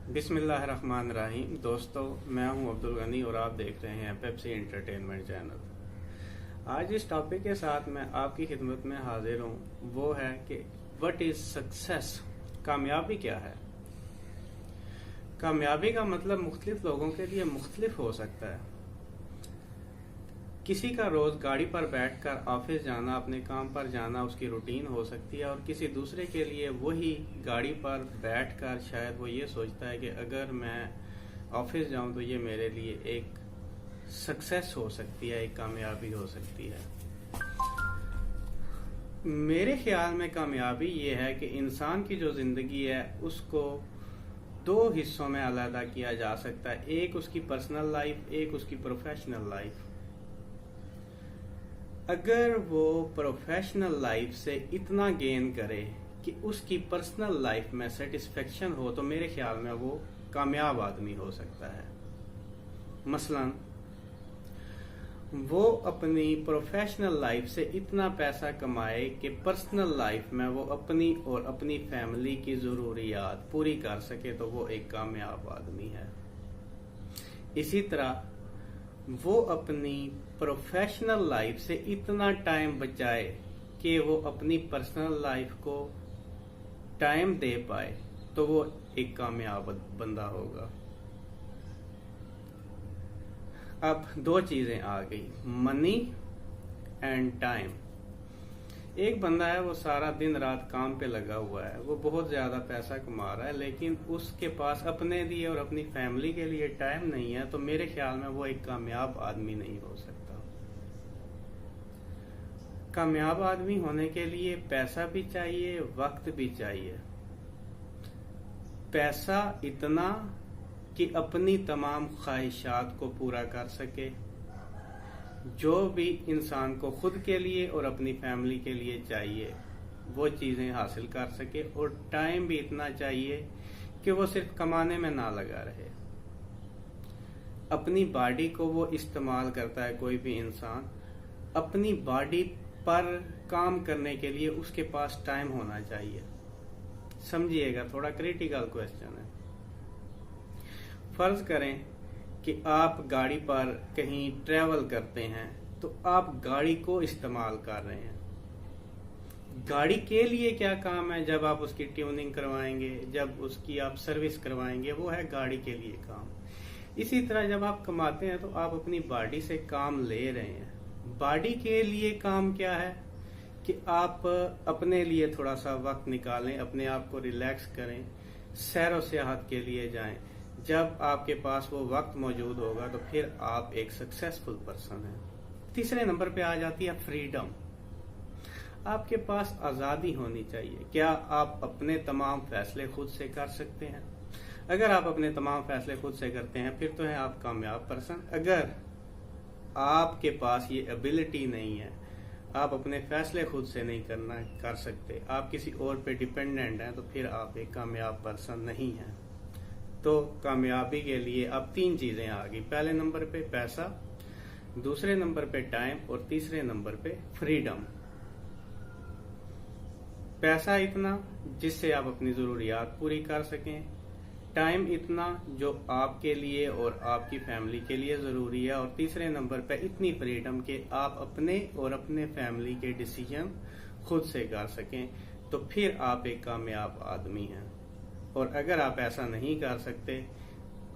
बिस्मिल्लाहिर्रहमानिर्रहीम। दोस्तों, मैं हूं अब्दुल गनी और आप देख रहे हैं पेप्सी एंटरटेनमेंट चैनल। आज इस टॉपिक के साथ मैं आपकी खिदमत में हाजिर हूं। वो है कि व्हाट इज सक्सेस, कामयाबी क्या है। कामयाबी का मतलब मुख्तलिफ लोगों के लिए मुख्तलिफ हो सकता है। किसी का रोज गाड़ी पर बैठकर ऑफिस जाना, अपने काम पर जाना उसकी रूटीन हो सकती है, और किसी दूसरे के लिए वही गाड़ी पर बैठकर शायद वो ये सोचता है कि अगर मैं ऑफिस जाऊं तो ये मेरे लिए एक सक्सेस हो सकती है, एक कामयाबी हो सकती है। मेरे ख्याल में कामयाबी ये है कि इंसान की जो जिंदगी है उसको दो हिस्सों में अलग किया जा सकता है। एक उसकी पर्सनल लाइफ, एक उसकी प्रोफेशनल लाइफ। अगर वो प्रोफेशनल लाइफ से इतना गेन करे कि उसकी पर्सनल लाइफ में सेटिस्फेक्शन हो, तो मेरे ख्याल में वो कामयाब आदमी हो सकता है। मसलन वो अपनी प्रोफेशनल लाइफ से इतना पैसा कमाए कि पर्सनल लाइफ में वो अपनी और अपनी फैमिली की जरूरियात पूरी कर सके, तो वो एक कामयाब आदमी है। इसी तरह वो अपनी प्रोफेशनल लाइफ से इतना टाइम बचाए कि वो अपनी पर्सनल लाइफ को टाइम दे पाए, तो वो एक कामयाब बंदा होगा। अब दो चीजें आ गई, मनी एंड टाइम। एक बंदा है, वो सारा दिन रात काम पे लगा हुआ है, वो बहुत ज्यादा पैसा कमा रहा है, लेकिन उसके पास अपने लिए और अपनी फैमिली के लिए टाइम नहीं है, तो मेरे ख्याल में वो एक कामयाब आदमी नहीं हो सकता। कामयाब आदमी होने के लिए पैसा भी चाहिए, वक्त भी चाहिए। पैसा इतना कि अपनी तमाम ख्वाहिशात को पूरा कर सके, जो भी इंसान को खुद के लिए और अपनी फैमिली के लिए चाहिए वो चीजें हासिल कर सके। और टाइम भी इतना चाहिए कि वो सिर्फ कमाने में ना लगा रहे। अपनी बॉडी को वो इस्तेमाल करता है, कोई भी इंसान अपनी बॉडी पर काम करने के लिए उसके पास टाइम होना चाहिए। समझिएगा, थोड़ा क्रिटिकल क्वेश्चन है। फर्ज करें कि आप गाड़ी पर कहीं ट्रेवल करते हैं, तो आप गाड़ी को इस्तेमाल कर रहे हैं। गाड़ी के लिए क्या काम है, जब आप उसकी ट्यूनिंग करवाएंगे, जब उसकी आप सर्विस करवाएंगे, वो है गाड़ी के लिए काम। इसी तरह जब आप कमाते हैं तो आप अपनी बॉडी से काम ले रहे हैं। बॉडी के लिए काम क्या है कि आप अपने लिए थोड़ा सा वक्त निकालें, अपने आप को रिलैक्स करें, सैर व सियाहत के लिए जाएं। जब आपके पास वो वक्त मौजूद होगा तो फिर आप एक सक्सेसफुल पर्सन हैं। तीसरे नंबर पे आ जाती है फ्रीडम। आपके पास आजादी होनी चाहिए। क्या आप अपने तमाम फैसले खुद से कर सकते हैं? अगर आप अपने तमाम फैसले खुद से करते हैं फिर तो है आप कामयाब पर्सन। अगर आपके पास ये एबिलिटी नहीं है, आप अपने फैसले खुद से नहीं कर सकते, आप किसी और पे डिपेंडेंट हैं, तो फिर आप एक कामयाब पर्सन नहीं हैं। तो कामयाबी के लिए अब तीन चीजें आ गई। पहले नंबर पे पैसा, दूसरे नंबर पे टाइम, और तीसरे नंबर पे फ्रीडम। पैसा इतना जिससे आप अपनी जरूरियात पूरी कर सकें, टाइम इतना जो आपके लिए और आपकी फैमिली के लिए जरूरी है, और तीसरे नंबर पे इतनी फ्रीडम कि आप अपने और अपने फैमिली के डिसीजन खुद से कर सकें, तो फिर आप एक कामयाब आदमी हैं। और अगर आप ऐसा नहीं कर सकते,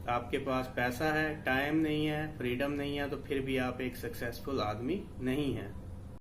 आपके पास पैसा है, टाइम नहीं है, फ्रीडम नहीं है, तो फिर भी आप एक सक्सेसफुल आदमी नहीं हैं।